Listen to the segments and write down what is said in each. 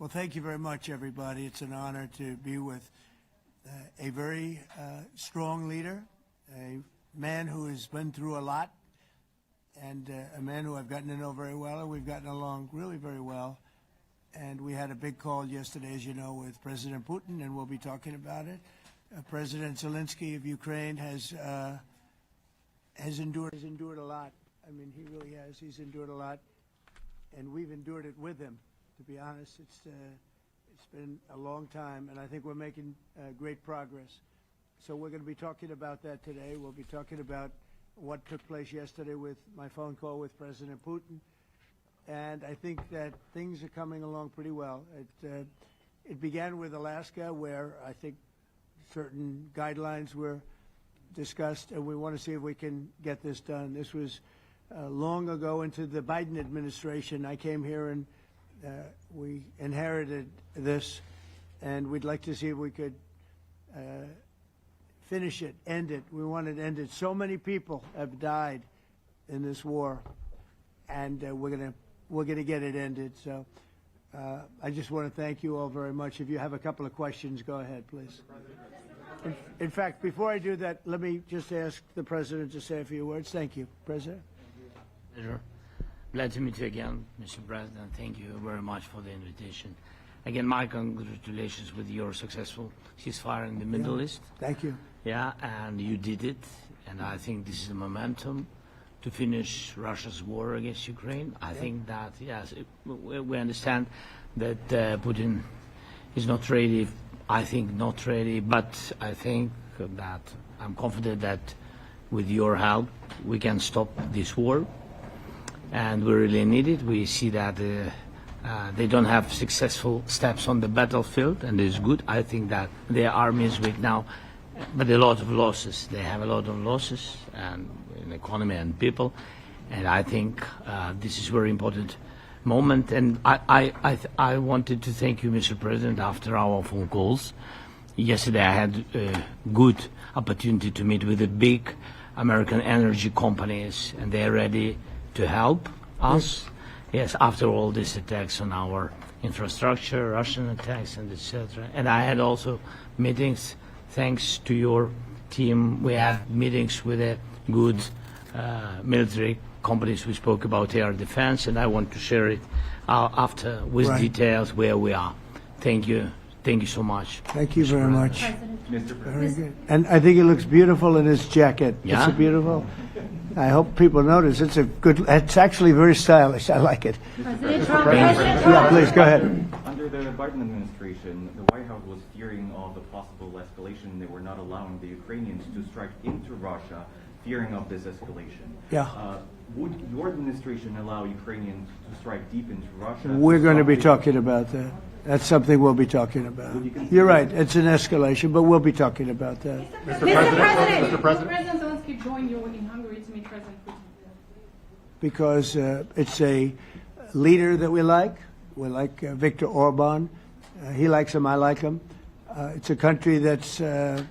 Well, thank you very much, everybody. It's an honor to be with a very strong leader, a man who has been through a lot, and a man who I've gotten to know very well, and we've gotten along really very well. And we had a big call yesterday, as you know, with President Putin, and we'll be talking about it. President Zelensky of Ukraine has endured a lot. I mean, he really has. He's endured a lot, and we've endured it with him. To be honest, it's been a long time, and I think we're making great progress. So we're going to be talking about that today. We'll be talking about what took place yesterday with my phone call with President Putin, and I think that things are coming along pretty well. It began with Alaska, where I think certain guidelines were discussed, and we want to see if we can get this done. This was long ago into the Biden administration. I came here and we inherited this, and we'd like to see if we could finish it, end it. We want it ended. So many people have died in this war, and we're gonna get it ended. So I just want to thank you all very much. If you have a couple of questions, go ahead, please. In fact, before I do that, let me just ask the President to say a few words. Thank you, President. Pleasure. Glad to meet you again, Mr. President. Thank you very much for the invitation. Again, my congratulations with your successful ceasefire in the Middle East. Thank you. Yeah, and you did it, and I think this is a momentum to finish Russia's war against Ukraine. I think that, yes, we understand that Putin is not ready. I think not ready, but I think that I'm confident that with your help, we can stop this war. And we really need it. We see that they don't have successful steps on the battlefield, and it's good. I think that their army is weak now, but a lot of losses. They have a lot of losses and in economy and people, and I think this is a very important moment. And I wanted to thank you, Mr. President, after our phone calls. Yesterday I had a good opportunity to meet with the big American energy companies, and they're ready to help us. Yes, after all these attacks on our infrastructure, Russian attacks, and etc. And I had also meetings, thanks to your team. We had meetings with a good military companies. We spoke about air defense, and I want to share it after with details where we are. Thank you. Thank you so much. Thank you very much. Mr. President. Very good. And I think it looks beautiful in his jacket. Yeah? It's beautiful. I hope people notice. It's a good. It's actually very stylish. I like it. President Trump. Yeah, please go ahead. Under the Biden administration, the White House was fearing of the possible escalation. They were not allowing the Ukrainians to strike into Russia, fearing of this escalation. Yeah. Would your administration allow Ukrainians to strike deep into Russia? We're going to be talking about that. That's something we'll be talking about. You're right. It's an escalation, but we'll be talking about that. Mr. President. Will President Zelensky join you in Hungary to meet President Putin? Because it's a leader that we like. We like Viktor Orban. He likes him. I like him. It's a country that's a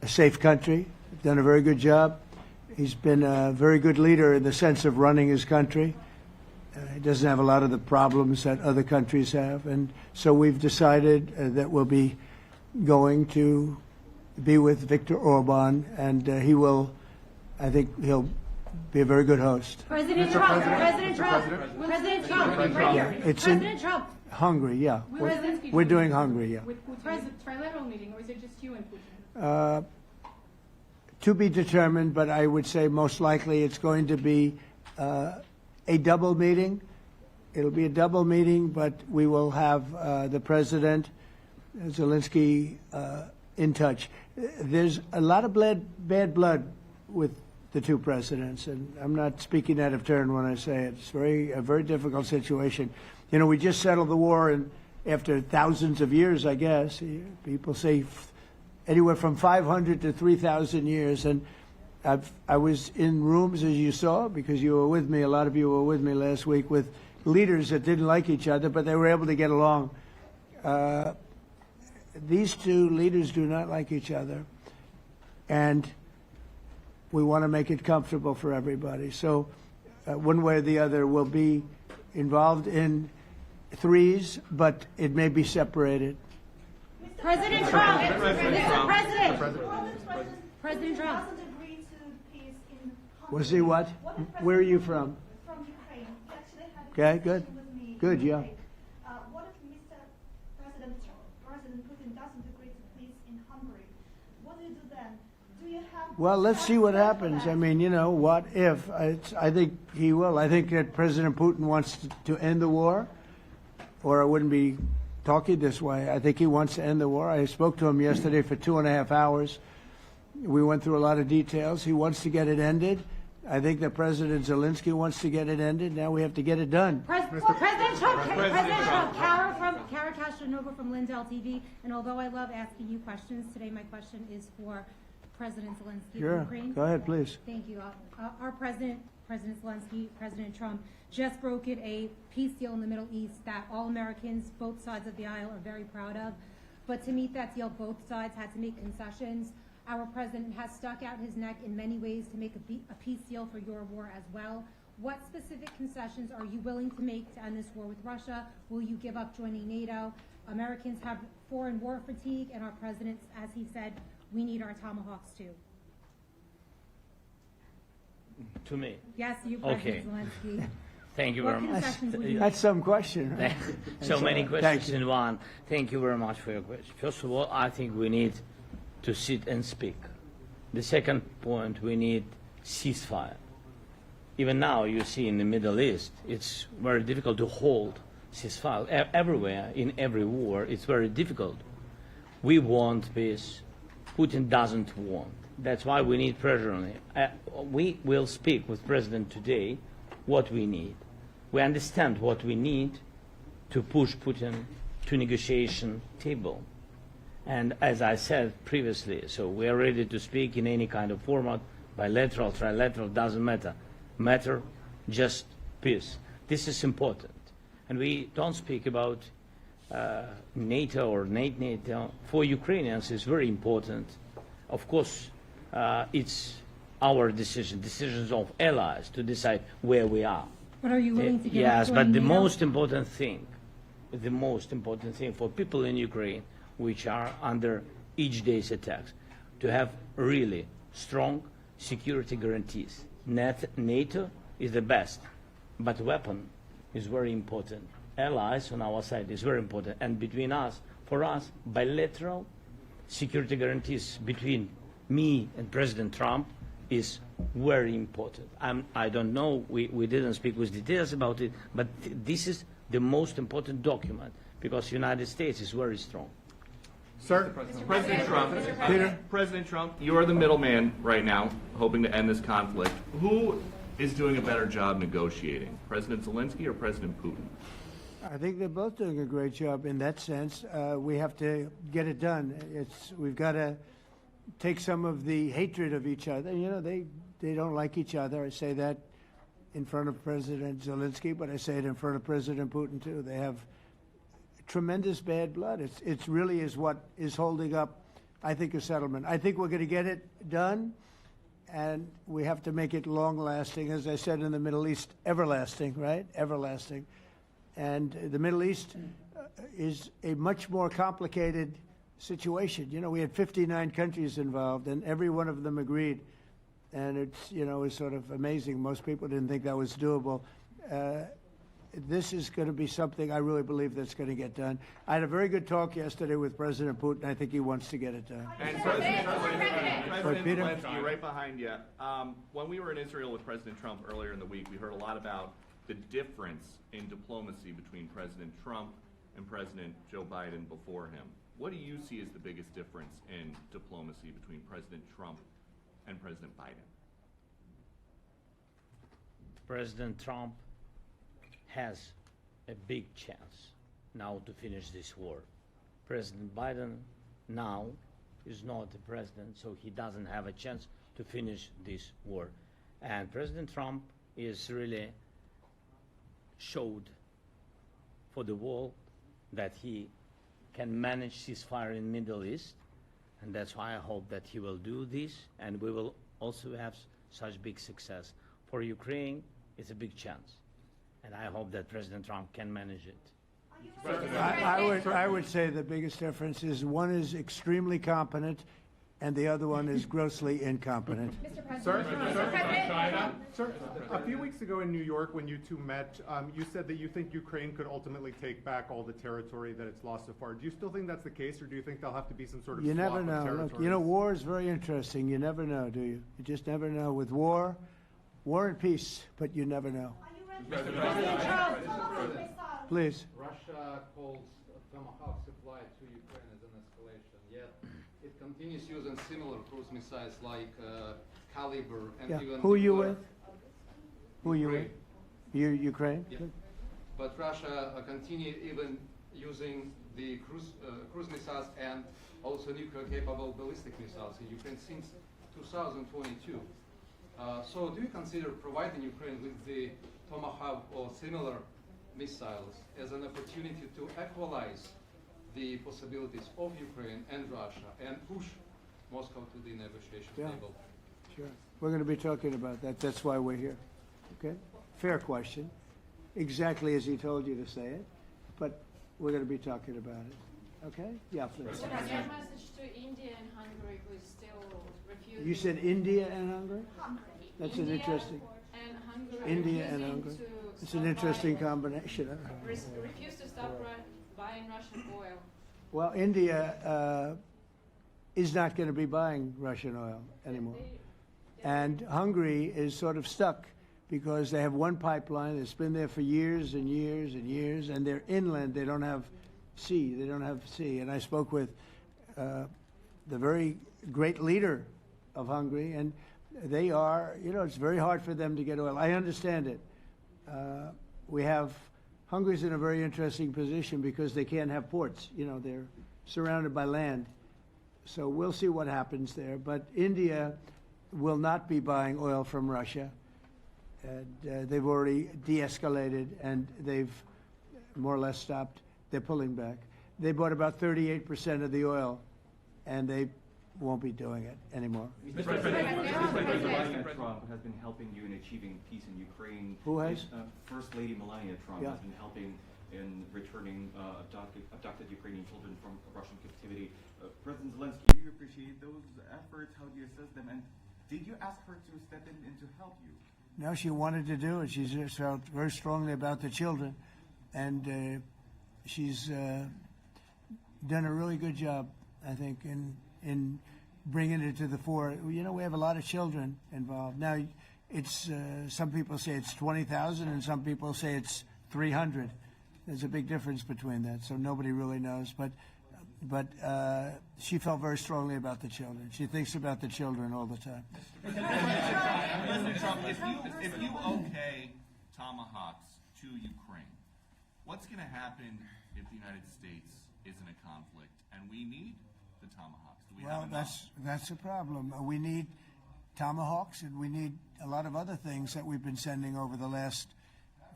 safe country. Done a very good job. He's been a very good leader in the sense of running his country. He doesn't have a lot of the problems that other countries have. And so we've decided that we'll be going to be with Viktor Orban, and he will, I think he'll be a very good host. President Trump. President Trump. President Trump. It's President Trump. Hungary, yeah. We're doing Hungary, yeah. With Putin. Is it trilateral meeting, or is it just you and Putin? To be determined, but I would say most likely it's going to be a double meeting. It'll be a double meeting, but we will have the President, Zelensky, in touch. There's a lot of bad blood with the two presidents, and I'm not speaking out of turn when I say it. It's a very difficult situation. You know, we just settled the war, and after thousands of years, I guess. People say anywhere from 500 to 3,000 years, and I was in rooms, as you saw, because you were with me, a lot of you were with me last week, with leaders that didn't like each other, but they were able to get along. These two leaders do not like each other, and we want to make it comfortable for everybody. So one way or the other, we'll be involved in threes, but it may be separated. President Trump, Mr. President. President Trump. Doesn't agree to peace in Hungary. Was he what? Where are you from? From Ukraine. He actually had a Okay, conversation good. with me. Good, in yeah. Ukraine. What if President Putin doesn't agree to peace in Hungary? What do you do then? Do you have? Well, let's see what happens. I mean, what if? I think he will. I think that President Putin wants to end the war, or I wouldn't be talking this way. I think he wants to end the war. I spoke to him yesterday for 2.5 hours. We went through a lot of details. He wants to get it ended. I think that President Zelensky wants to get it ended. Now we have to get it done. President Trump, Kara Castronova from WLUK-TV. And although I love asking you questions, today my question is for President Zelensky of Sure. Ukraine. Go ahead, please. Thank you. Our President Zelensky, President Trump, just brokered a peace deal in the Middle East that all Americans, both sides of the aisle, are very proud of. But to meet that deal, both sides had to make concessions. Our president has stuck out his neck in many ways to make a peace deal for your war as well. What specific concessions are you willing to make to end this war with Russia? Will you give up joining NATO? Americans have foreign war fatigue, and our president, as he said, we need our tomahawks too. To me. Yes, you, Okay. President Zelensky. Thank you What very much. concessions will you That's some question. Right? So many Thank questions you. in one. Thank you very much for your question. First of all, I think we need to sit and speak. The second point, we need ceasefire. Even now, you see in the Middle East, it's very difficult to hold ceasefire. Everywhere, in every war, it's very difficult. We want peace. Putin doesn't want. That's why we need pressure on him. We will speak with President today what we need. We understand what we need to push Putin to negotiation table. And as I said previously, so we are ready to speak in any kind of format, bilateral, trilateral, doesn't matter. Matter just peace. This is important. And we don't speak about NATO or NATO. For Ukrainians, it's very important. Of course, it's our decision, decisions of allies to decide where we are. But are you willing to give Yes, up but joining the NATO? most important thing for people in Ukraine, which are under each day's attacks, to have really strong security guarantees. NATO is the best, but weapon is very important. Allies on our side is very important, and between us, for us, bilateral security guarantees between me and President Trump is very important. I don't know, we didn't speak with details about it, but this is the most important document because the United States is very strong. Sir, President Trump, Peter? President Trump, you are the middleman right now, hoping to end this conflict. Who is doing a better job negotiating, President Zelensky or President Putin? I think they're both doing a great job in that sense. We have to get it done. We've got to take some of the hatred of each other. They don't like each other. I say that in front of President Zelensky, but I say it in front of President Putin too. They have tremendous bad blood. It really is what is holding up, I think, a settlement. I think we're going to get it done, and we have to make it long-lasting. As I said in the Middle East, everlasting, right? Everlasting. And the Middle East is a much more complicated situation. We had 59 countries involved, and every one of them agreed. And it's sort of amazing. Most people didn't think that was doable. This is going to be something I really believe that's going to get done. I had a very good talk yesterday with President Putin. I think he wants to get it done. And President Peter? Zelensky, right behind you. When we were in Israel with President Trump earlier in the week, we heard a lot about the difference in diplomacy between President Trump and President Joe Biden before him. What do you see as the biggest difference in diplomacy between President Trump and President Biden? President Trump has a big chance now to finish this war. President Biden now is not the president, so he doesn't have a chance to finish this war. And President Trump is really showed for the world that he can manage ceasefire in Middle East, and that's why I hope that he will do this, and we will also have such big success. For Ukraine, it's a big chance, and I hope that President Trump can manage it. I would say the biggest difference is one is extremely competent and the other one is grossly incompetent. Mr. President. Sir, a few weeks ago in New York, when you two met, you said that you think Ukraine could ultimately take back all the territory that it's lost so far. Do you still think that's the case, or do you think there'll have to be some sort of You swap never of know. territories? Look, you know, war is very interesting. You never know, do you? You just never know. With war and peace, but you never know. Are you ready? Missile. Please. Russia calls Tomahawk supply to Ukraine as an escalation, yet it continues using similar cruise missiles like Caliber and Yeah. even... Who are you nuclear- with? Who are you with? You Ukraine? Yeah. But Russia continue even using the cruise missiles and also nuclear-capable ballistic missiles in Ukraine since 2022. So do you consider providing Ukraine with the Tomahawk or similar missiles as an opportunity to equalize the possibilities of Ukraine and Russia and push Moscow to the negotiation Yeah. table? Sure. We're going to be talking about that. That's why we're here. Okay? Fair question. Exactly as he told you to say it. But we're going to be talking about it. Okay? Yeah, please. Your message to India and Hungary, who is still refusing. You said India and Hungary? That's an India interesting. and Hungary. India and refusing Hungary. to It's stop an interesting buying- combination. refuse to stop buying Russian oil. Well, India is not going to be buying Russian oil anymore. And Hungary is sort of stuck because they have one pipeline that's been there for years and years and years, and they're inland. They don't have sea. They don't have sea. And I spoke with the very great leader of Hungary, and they are, you know, it's very hard for them to get oil. I understand it. Hungary's in a very interesting position because they can't have ports. You know, they're surrounded by land. So we'll see what happens there. But India will not be buying oil from Russia. And they've already de-escalated, and they've more or less stopped. They're pulling back. They bought about 38% of the oil, and they won't be doing it anymore. Mr. President, Melania Trump has been helping you in achieving peace in Ukraine. Who has? First Lady Melania Trump Yeah. has been helping in returning abducted Ukrainian children from Russian captivity. President Zelensky, do you appreciate those efforts? How do you assess them? And did you ask her to step in and to help you? No, she wanted to do it. She just felt very strongly about the children, and she's done a really good job, I think, in bringing it to the fore. You know, we have a lot of children involved. Now, it's some people say it's 20,000, and some people say it's 300. There's a big difference between that, so nobody really knows. But she felt very strongly about the children. She thinks about the children all the time. President Trump, if you okay Tomahawks to Ukraine, what's going to happen if the United States is in a conflict and we need the Tomahawks? Do we have enough? That's a problem. We need Tomahawks, and we need a lot of other things that we've been sending over the last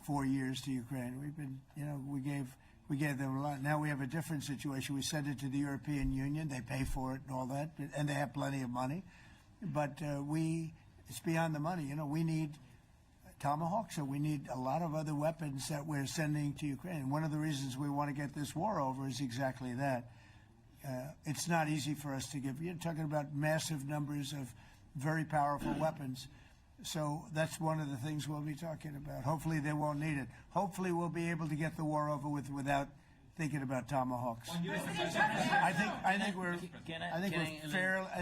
4 years to Ukraine. We've been, you know, we gave them a lot. Now we have a different situation. We send it to the European Union. They pay for it and all that, and they have plenty of money. But it's beyond the money. You know, we need Tomahawks, and we need a lot of other weapons that we're sending to Ukraine. One of the reasons we want to get this war over is exactly that. It's not easy for us to give. You're talking about massive numbers of very powerful weapons. So that's one of the things we'll be talking about. Hopefully they won't need it. Hopefully we'll be able to get the war over with without thinking about Tomahawks. I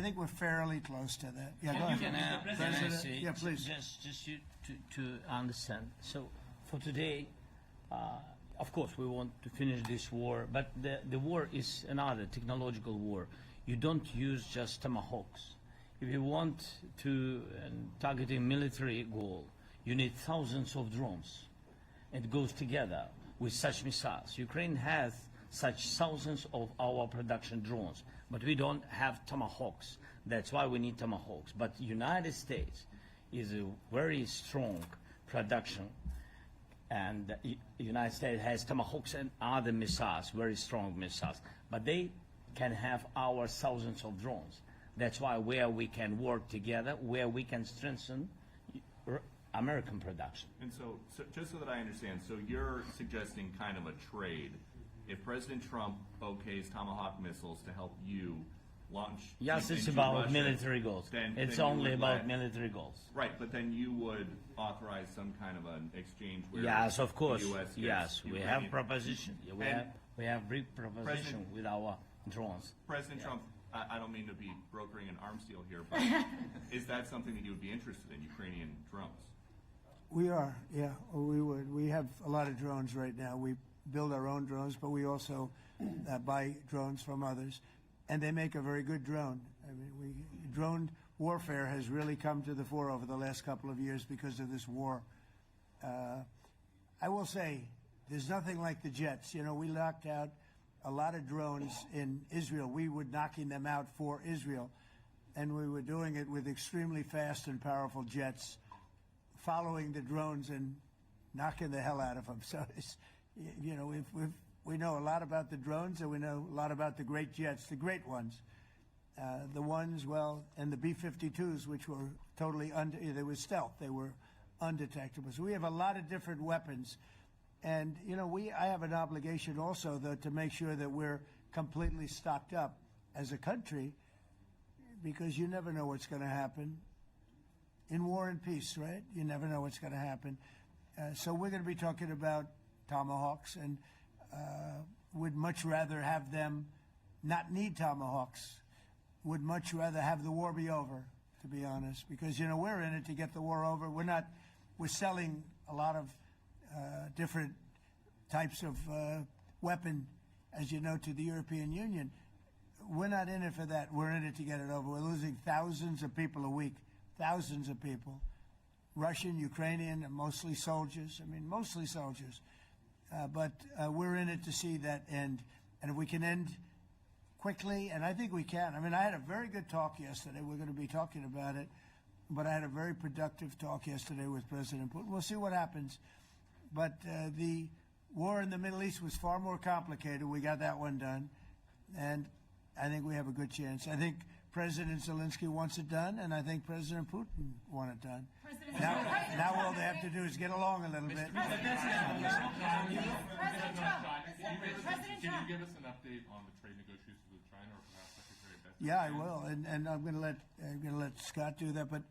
think we're fairly close to that. Yeah, go ahead. Can I say, Yeah, please. just to understand. So for today, of course, we want to finish this war, but the war is another technological war. You don't use just Tomahawks. If you want to target a military goal, you need thousands of drones. It goes together with such missiles. Ukraine has such thousands of our production drones, but we don't have Tomahawks. That's why we need Tomahawks. But United States is a very strong production, and the United States has Tomahawks and other missiles, very strong missiles, but they can have our thousands of drones. That's why where we can work together, where we can strengthen American production. And so just so that I understand, so you're suggesting kind of a trade if President Trump okays Tomahawk missiles to help you launch Yes, it's into about Russia, military goals. It's you only would about military goals. Right, but then you would authorize some kind of an exchange where Yes, of course. the U.S. gets Yes, we have Ukrainian- proposition. Yeah, And we have big proposition President- with our drones. President Trump, I don't mean to be brokering an arms deal here, but is that something that you would be interested in, Ukrainian drones? We are, yeah, we would. We have a lot of drones right now. We build our own drones, but we also buy drones from others, and they make a very good drone. I mean, drone warfare has really come to the fore over the last couple of years because of this war. I will say, there's nothing like the jets. You know, we knocked out a lot of drones in Israel. We were knocking them out for Israel, and we were doing it with extremely fast and powerful jets, following the drones and knocking the hell out of them. So, it's, you know, we know a lot about the drones, and we know a lot about the great jets, the great ones. The ones, well, and the B-52s, which were totally they were stealth. They were undetectable. So we have a lot of different weapons. And, you know, I have an obligation also, though, to make sure that we're completely stocked up as a country, because you never know what's going to happen. In war and peace, right? You never know what's going to happen. So we're going to be talking about Tomahawks, and would much rather have them not need Tomahawks, would much rather have the war be over, to be honest, because, you know, we're in it to get the war over. We're selling a lot of different types of weapon, as you know, to the European Union. We're not in it for that. We're in it to get it over. We're losing thousands of people a week, thousands of people, Russian, Ukrainian, and mostly soldiers. I mean, mostly soldiers. But we're in it to see that end. And if we can end quickly, and I think we can. I mean, I had a very good talk yesterday. We're going to be talking about it. But I had a very productive talk yesterday with President Putin. We'll see what happens. But the war in the Middle East was far more complicated. We got that one done. And I think we have a good chance. I think President Zelensky wants it done, and I think President Putin wants it done. Now all they have to do is get along a little bit. Can you give us an update on the trade negotiations with China, or perhaps Secretary Bessent? Yeah, I will, and I'm going to let Scott do that. But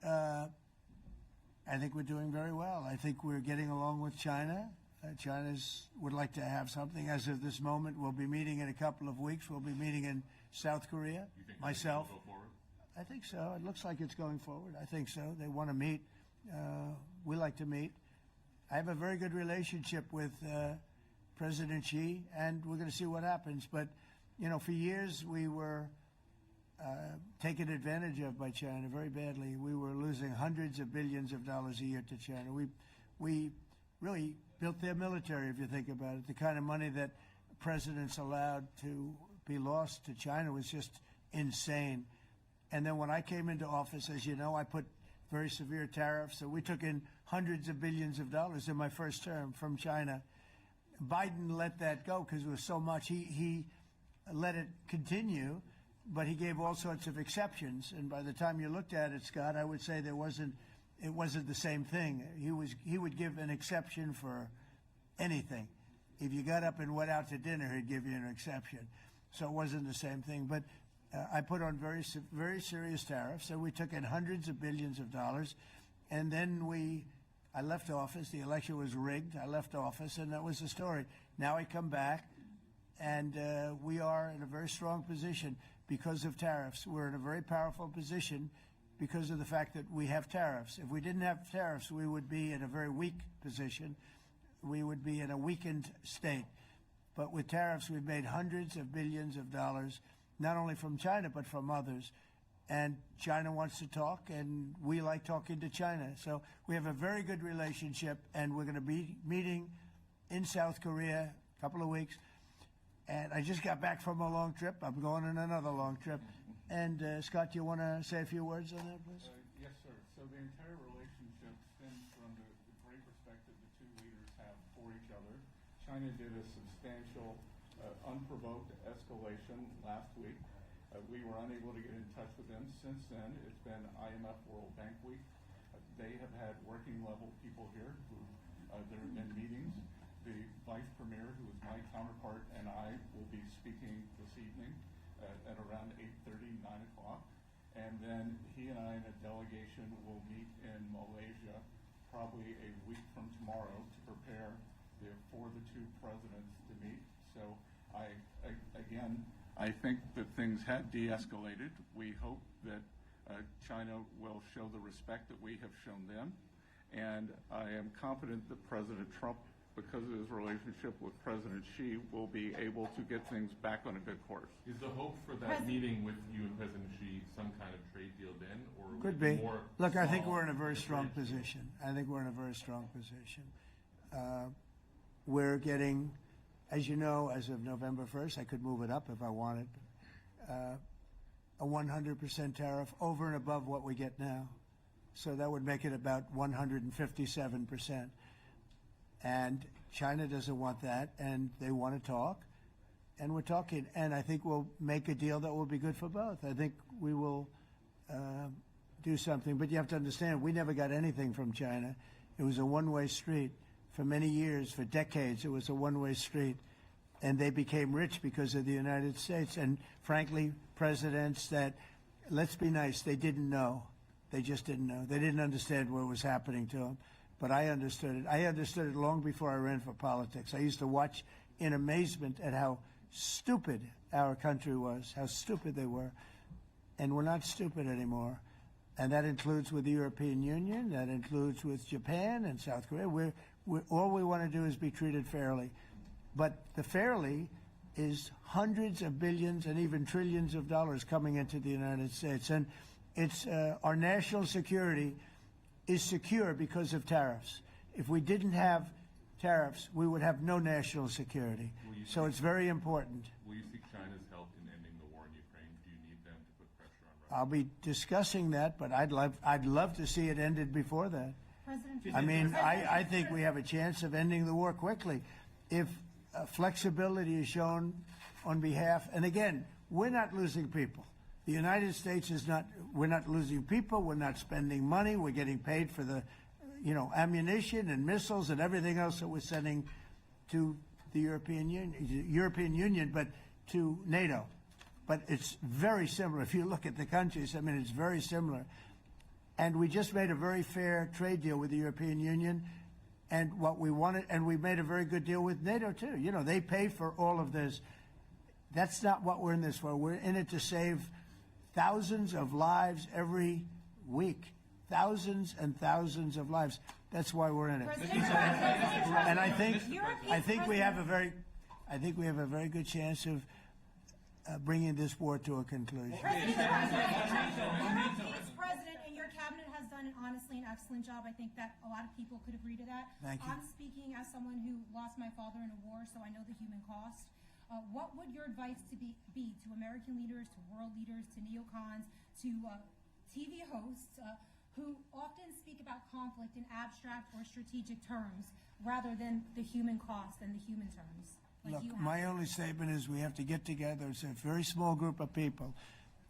I think we're doing very well. I think we're getting along with China. China would like to have something. As of this moment, we'll be meeting in a couple of weeks. We'll be meeting in South Korea. You think myself. Go forward? I think so. It looks like it's going forward. I think so. They want to meet. We like to meet. I have a very good relationship with President Xi, and we're going to see what happens. But, you know, for years we were taken advantage of by China very badly. We were losing hundreds of billions of dollars a year to China. We really built their military, if you think about it. The kind of money that presidents allowed to be lost to China was just insane. And then when I came into office, as you know, I put very severe tariffs. So we took in hundreds of billions of dollars in my first term from China. Biden let that go because it was so much. He let it continue, but he gave all sorts of exceptions. And by the time you looked at it, Scott, I would say it wasn't the same thing. He would give an exception for anything. If you got up and went out to dinner, he'd give you an exception. So it wasn't the same thing. But I put on very serious tariffs, and we took in hundreds of billions of dollars. And then I left office. The election was rigged. I left office, and that was the story. Now I come back, and we are in a very strong position because of tariffs. We're in a very powerful position because of the fact that we have tariffs. If we didn't have tariffs, we would be in a very weak position. We would be in a weakened state. But with tariffs, we've made hundreds of billions of dollars, not only from China, but from others. And China wants to talk, and we like talking to China. So we have a very good relationship, and we're going to be meeting in South Korea a couple of weeks. And I just got back from a long trip. I'm going on another long trip. And Scott, do you want to say a few words on that, please? Yes, sir. So the entire relationship stems from the great respect that the two leaders have for each other. China did a substantial, unprovoked escalation last week. We were unable to get in touch with them. Since then, it's been IMF World Bank Week. They have had working level people here who there have been meetings. The vice premier, who is my counterpart, and I speaking this evening at around 8:30, 9 o'clock. And then he and I and a delegation will meet in Malaysia probably a week from tomorrow to prepare for the two presidents to meet. So I think that things have de-escalated. We hope that China will show the respect that we have shown them. And I am confident that President Trump, because of his relationship with President Xi, will be able to get things back on a good course. Is the hope for that meeting with you and President Xi some kind of trade deal then, or Could would it be. more Look, I think small we're in a very strong trade deal? position. I think we're in a very strong position. We're getting, as you know, as of November 1st, I could move it up if I wanted, a 100% tariff over and above what we get now. So that would make it about 157%. And China doesn't want that, and they want to talk, and we're talking. And I think we'll make a deal that will be good for both. I think we will do something. But you have to understand, we never got anything from China. It was a one-way street. For many years, for decades, it was a one-way street. And they became rich because of the United States. And frankly, presidents that, let's be nice, they didn't know. They just didn't know. They didn't understand what was happening to them. But I understood it. I understood it long before I ran for politics. I used to watch in amazement at how stupid our country was, how stupid they were. And we're not stupid anymore. And that includes with the European Union. That includes with Japan and South Korea. All we want to do is be treated fairly. But the fairly is hundreds of billions and even trillions of dollars coming into the United States. And it's our national security is secure because of tariffs. If we didn't have tariffs, we would have no national security. So it's very important. Will you seek China's help in ending the war in Ukraine? Do you need them to put pressure on Russia? I'll be discussing that, but I'd love to see it ended before that. I mean, I think we have a chance of ending the war quickly if flexibility is shown on behalf. And again, we're not losing people. The United States is not. We're not losing people. We're not spending money. We're getting paid for the, ammunition and missiles and everything else that we're sending to the European Union, but to NATO. But it's very similar. If you look at the countries, I mean, it's very similar. And we just made a very fair trade deal with the European Union, and what we wanted, and we made a very good deal with NATO too. They pay for all of this. That's not what we're in this for. We're in it to save thousands of lives every week. Thousands and thousands of lives. That's why we're in it. And I think we have a very good chance of bringing this war to a conclusion. President, and your cabinet has done honestly an excellent job. I think that a lot of people could agree to that. Thank you. I'm speaking as someone who lost my father in a war, so I know the human cost. What would your advice be to American leaders, to world leaders, to neocons, to TV hosts who often speak about conflict in abstract or strategic terms rather than the human cost and the human terms? Look, my only statement is we have to get together. It's a very small group of people.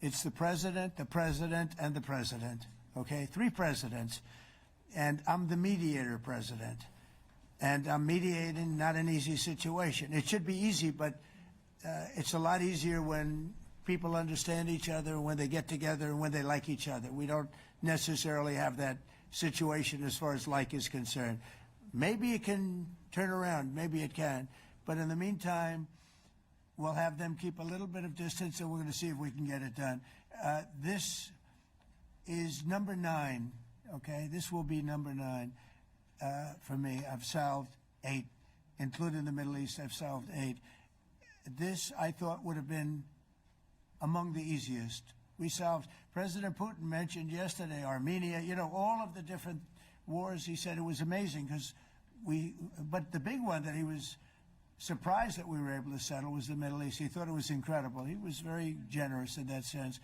It's the president, and the president. Okay, 3 presidents. And I'm the mediator president. And I'm mediating not an easy situation. It should be easy, but it's a lot easier when people understand each other, when they get together, and when they like each other. We don't necessarily have that situation as far as like is concerned. Maybe it can turn around. Maybe it can. But in the meantime, we'll have them keep a little bit of distance, and we're going to see if we can get it done. This is number 9, okay? This will be number 9 for me. I've solved 8, including the Middle East. I've solved 8. This, I thought, would have been among the easiest. We solved, President Putin mentioned yesterday Armenia, all of the different wars. He said it was amazing but the big one that he was surprised that we were able to settle was the Middle East. He thought it was incredible. He was very generous in that sense.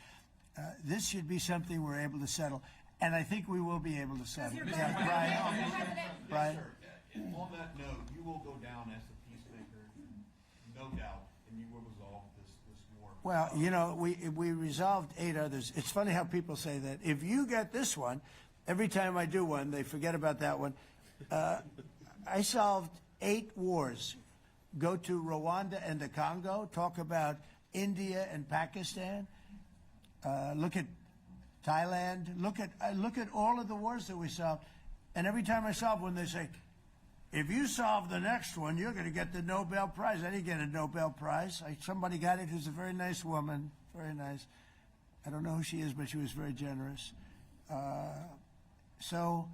This should be something we're able to settle, and I think we will be able to settle. Brian? Yes, sir. On that note, you will go down as a peacemaker, no doubt, and you will resolve this war. Well, we resolved 8 others. It's funny how people say that. If you get this one, every time I do one, they forget about that one. I solved 8 wars. go to Rwanda and the Congo, talk about India and Pakistan, look at Thailand, look at all of the wars that we solved. And every time I solve one, they say, if you solve the next one, you're going to get the Nobel Prize. I didn't get a Nobel Prize. Somebody got it who's a very nice woman, very nice. I don't know who she is, but she was very generous. So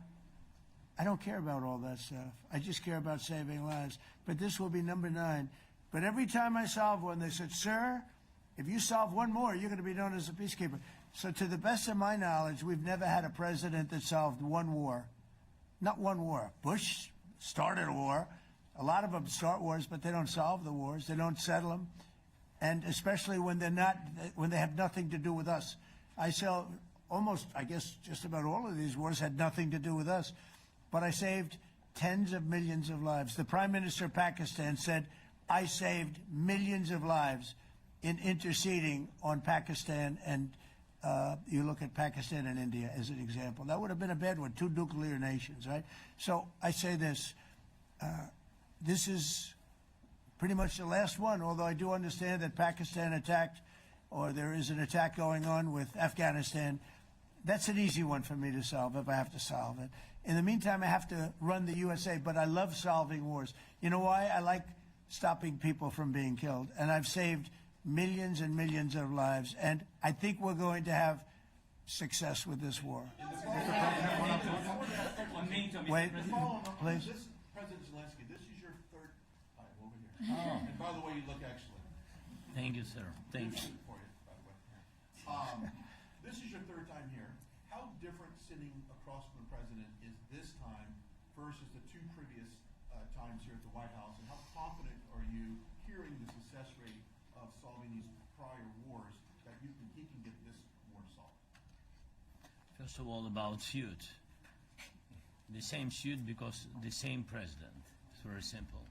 I don't care about all that stuff. I just care about saving lives. But this will be number 9. But every time I solve one, they said, sir, if you solve one more, you're going to be known as a peacekeeper. So to the best of my knowledge, we've never had a president that solved one war. Not one war. Bush started a war. A lot of them start wars, but they don't solve the wars. They don't settle them. And especially when they have nothing to do with us. I guess just about all of these wars had nothing to do with us. But I saved tens of millions of lives. The Prime Minister of Pakistan said, I saved millions of lives in interceding on Pakistan. And you look at Pakistan and India as an example. That would have been a bad one, 2 nuclear nations, right? So I say this. This is pretty much the last one, although I do understand that Pakistan attacked, or there is an attack going on with Afghanistan. That's an easy one for me to solve if I have to solve it. In the meantime, I have to run the USA, but I love solving wars. You know why? I like stopping people from being killed, and I've saved millions and millions of lives, and I think we're going to have success with this war. Wait, please. This, President Zelensky, this is your third time over here. Oh. And by the way, you look excellent. Thank you, sir. Thank you. For you, by the way. This is your third time here. How different sitting across from the president is this time versus the 2 previous times here at the White House, and how confident are you hearing the success rate of solving these prior wars that he can get this war solved? First of all, about suit. The same suit because the same president. It's very simple.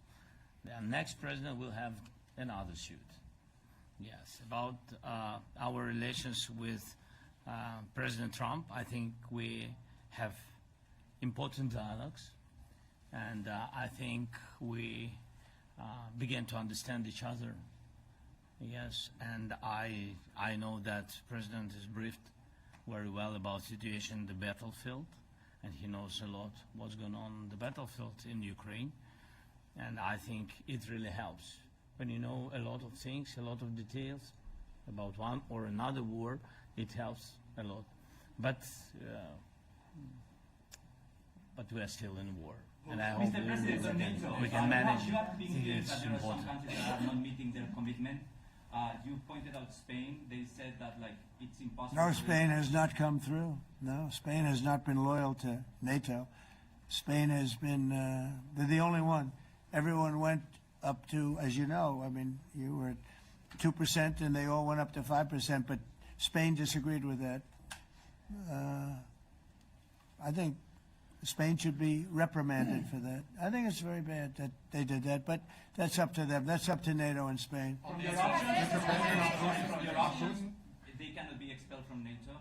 The next president will have another suit. Yes. About our relations with President Trump, I think we have important dialogues, and I think we begin to understand each other. Yes, and I know that President is briefed very well about the situation in the battlefield, and he knows a lot what's going on in the battlefield in Ukraine, and I think it really helps. When you know a lot of things, a lot of details about one or another war, it helps a lot. But we are still in war. And I hope we can manage. It's important. Some countries are not meeting their commitment. You pointed out Spain. They said that it's impossible. No, Spain has not come through. No, Spain has not been loyal to NATO. Spain has been, they're the only one. Everyone went up to, as you know, I mean, you were at 2% and they all went up to 5%, but Spain disagreed with that. I think Spain should be reprimanded for that. I think it's very bad that they did that, but that's up to them. That's up to NATO and Spain. They cannot be expelled from NATO.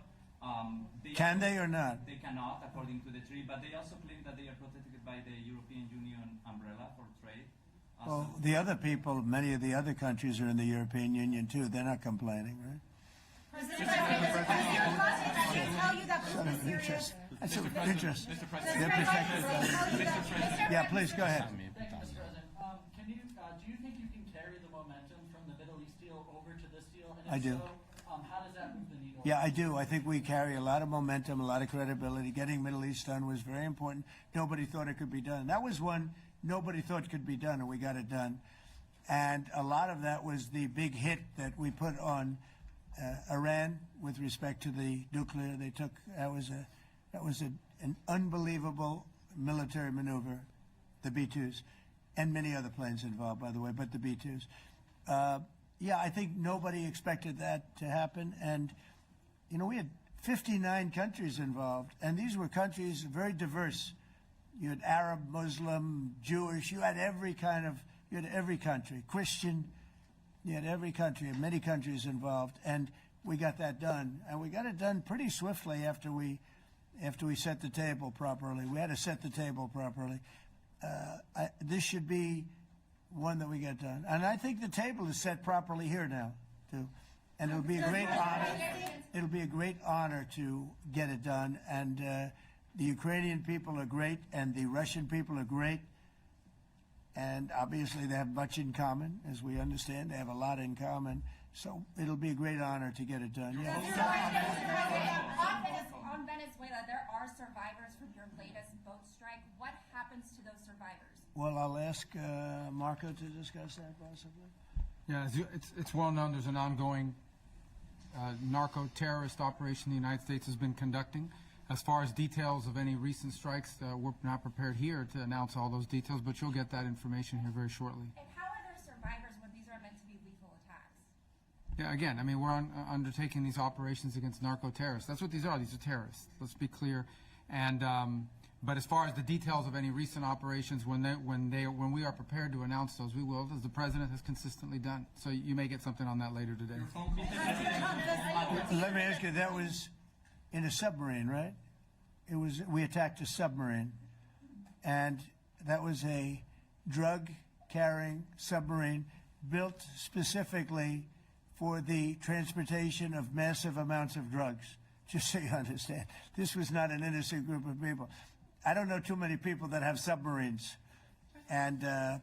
Can they or not? They cannot, according to the treaty, but they also claim that they are protected by the European Union umbrella for trade. Well, the other people, many of the other countries are in the European Union too. They're not complaining, right? President, tell you that this is serious. That's of interest. Mr. They're President. protected. Yeah, please go ahead. Thank you, Mr. President. Do you think you can carry the momentum from the Middle East deal over to this deal? And if I do. So, how does that move the needle? Yeah, I do. I think we carry a lot of momentum, a lot of credibility. Getting Middle East done was very important. Nobody thought it could be done. That was one nobody thought could be done, and we got it done. And a lot of that was the big hit that we put on Iran with respect to the nuclear. They took that was an unbelievable military maneuver, the B-2s, and many other planes involved, by the way, but the B-2s. Yeah, I think nobody expected that to happen. And, you know, we had 59 countries involved, and these were countries very diverse. You had Arab, Muslim, Jewish, you had every country, Christian, you had every country, and many countries involved, and we got that done. And we got it done pretty swiftly after we set the table properly. We had to set the table properly. This should be one that we get done. And I think the table is set properly here now, too. And it'll be a great honor. It'll be a great honor to get it done. And the Ukrainian people are great, and the Russian people are great. And obviously they have much in common, as we understand. They have a lot in common. So it'll be a great honor to get it done. Yeah. On Venezuela, there are survivors from your latest boat strike. What happens to those survivors? Well, I'll ask Marco to discuss that possibly. Yeah, it's well known there's an ongoing narco-terrorist operation the United States has been conducting. As far as details of any recent strikes, we're not prepared here to announce all those details, but you'll get that information here very shortly. And how are there survivors when these are meant to be lethal attacks? Yeah, again, I mean, we're undertaking these operations against narco-terrorists. That's what these are. These are terrorists. Let's be clear. And but as far as the details of any recent operations, when we are prepared to announce those, we will, as the president has consistently done. So you may get something on that later today. Let me ask you, that was in a submarine, right? We attacked a submarine, and that was a drug-carrying submarine built specifically for the transportation of massive amounts of drugs, just so you understand. This was not an innocent group of people. I don't know too many people that have submarines, and that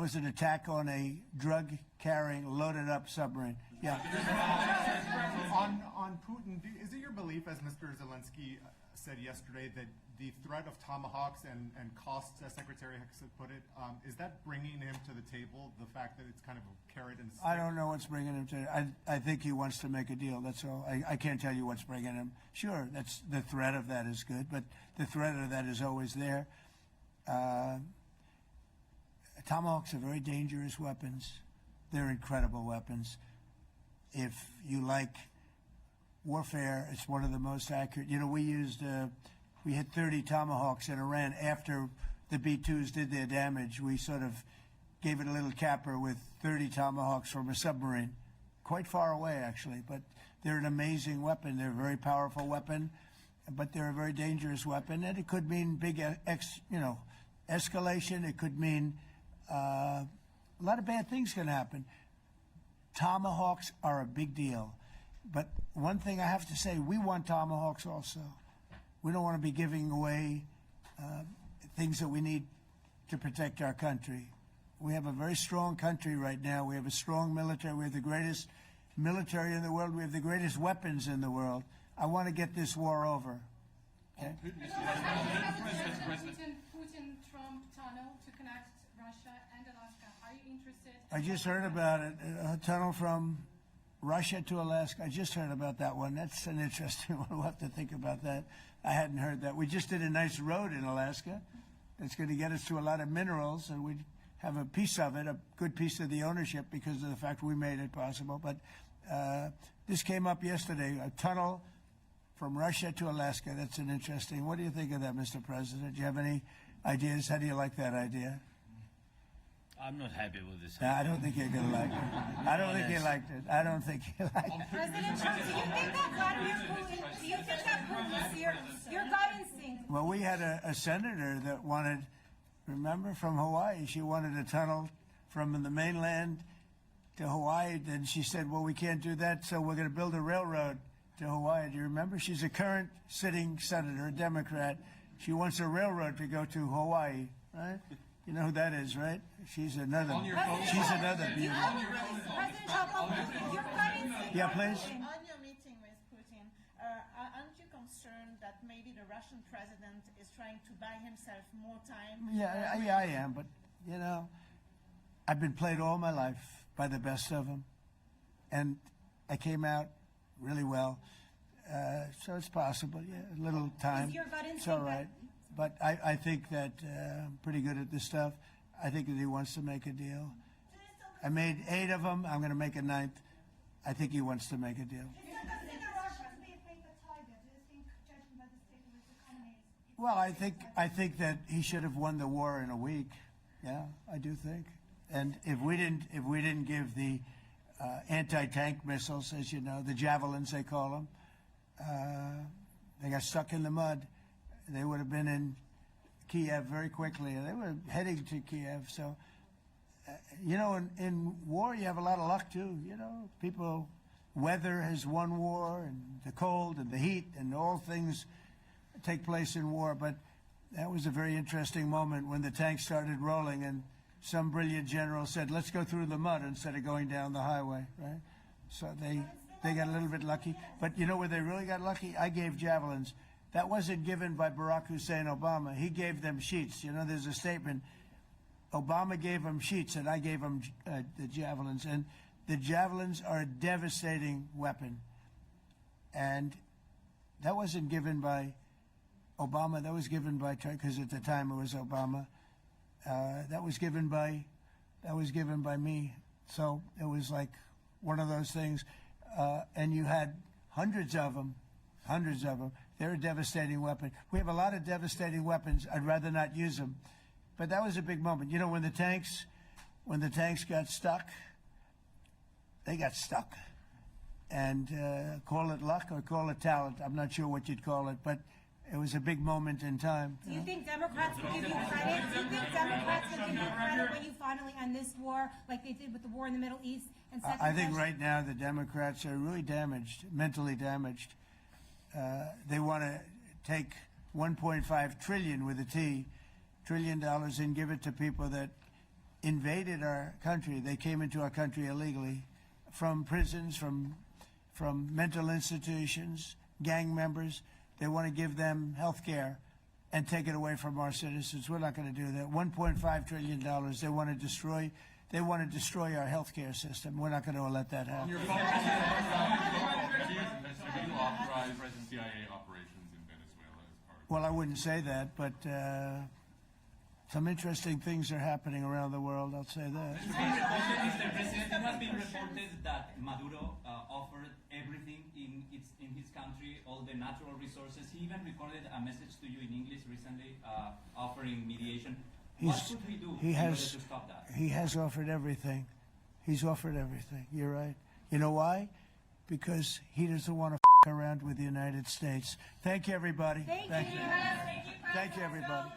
was an attack on a drug-carrying, loaded-up submarine. Yeah. On Putin, is it your belief, as Mr. Zelensky said yesterday, that the threat of tomahawks and costs, as Secretary Hicks had put it, is that bringing him to the table, the fact that it's kind of a carrot and stick? I don't know what's bringing him to it. I think he wants to make a deal, that's all. I can't tell you what's bringing him. Sure, that's the threat of that is good, but the threat of that is always there. Tomahawks are very dangerous weapons. They're incredible weapons. If you like warfare, it's one of the most accurate. You know, we hit 30 Tomahawks in Iran after the B-2s did their damage. We sort of gave it a little capper with 30 Tomahawks from a submarine, quite far away actually. But they're an amazing weapon. They're a very powerful weapon, but they're a very dangerous weapon. And it could mean big, escalation. It could mean a lot of bad things can happen. Tomahawks are a big deal. But one thing I have to say, we want Tomahawks also. We don't want to be giving away things that we need to protect our country. We have a very strong country right now. We have a strong military. We have the greatest military in the world. We have the greatest weapons in the world. I want to get this war over. Okay? Putin-Trump tunnel to connect Russia and Alaska. Are you interested? I just heard about it. A tunnel from Russia to Alaska. I just heard about that one. That's an interesting one. We'll have to think about that. I hadn't heard that. We just did a nice road in Alaska. It's going to get us to a lot of minerals, and we have a piece of it, a good piece of the ownership because of the fact we made it possible. But this came up yesterday, a tunnel from Russia to Alaska. That's an interesting. What do you think of that, Mr. President? Do you have any ideas? How do you like that idea? I'm not happy with this. I don't think you're going to like it. I don't think you liked it. I don't think you liked it. President Trump, do you think that Vladimir Putin, do you think that Putin is your gut instinct? Well, we had a senator that wanted, remember, from Hawaii, she wanted a tunnel from the mainland to Hawaii. Then she said, well, we can't do that, so we're going to build a railroad to Hawaii. Do you remember? She's a current sitting senator, a Democrat. She wants a railroad to go to Hawaii, right? You know who that is, right? She's another beauty. President Trump, your gut instinct. Yeah, please. On your meeting with Putin, aren't you concerned that maybe the Russian president is trying to buy himself more time? Yeah, I am, but, you know, I've been played all my life by the best of them, and I came out really well, so it's possible, yeah, a little time. Is your gut it's all right. But I think that I'm pretty good at this stuff. I think that he wants to make a deal. I made 8 of them. I'm going to make a 9th. I think he wants to make a deal. Well, I think that he should have won the war in a week. Yeah, I do think. And if we didn't give the anti-tank missiles, as you know, the javelins they call them, they got stuck in the mud. They would have been in Kiev very quickly. They were heading to Kiev. So You know, in war, you have a lot of luck, too. You know, weather has won war, and the cold and the heat and all things take place in war. But that was a very interesting moment when the tanks started rolling and some brilliant general said, let's go through the mud instead of going down the highway, right? So they got a little bit lucky. But you know where they really got lucky? I gave javelins. That wasn't given by Barack Hussein Obama. He gave them sheets. You know, there's a statement. Obama gave them sheets, and I gave them the javelins. And the javelins are a devastating weapon. And that wasn't given by Obama. That was given by, because at the time it was Obama. That was given by me. So it was like one of those things. And you had hundreds of them. They're a devastating weapon. We have a lot of devastating weapons. I'd rather not use them. But that was a big moment. You know, when the tanks got stuck, they got stuck. And call it luck or call it talent. I'm not sure what you'd call it, but it was a big moment in time. Do you think Democrats will give you credit? Do you think Democrats will give you credit when you finally end this war, like they did with the war in the Middle East? And I think right now the Democrats are really damaged, mentally damaged. They want to take $1.5 trillion with a T, $1 trillion, and give it to people that invaded our country. They came into our country illegally, from prisons, from mental institutions, gang members. They want to give them health care and take it away from our citizens. We're not going to do that. $1.5 trillion. They want to destroy our health care system. We're not going to let that happen. Do you authorize CIA operations in Venezuela as part of? Well, I wouldn't say that, but some interesting things are happening around the world. I'll say that. Mr. President, it has been reported that Maduro offered everything in his country, all the natural resources. He even recorded a message to you in English recently, offering mediation. What should we do in order to stop that? He has offered everything. He's offered everything. You're right. You know why? Because he doesn't want to around with the United States. Thank you, everybody. Thank you. Thank you, everybody.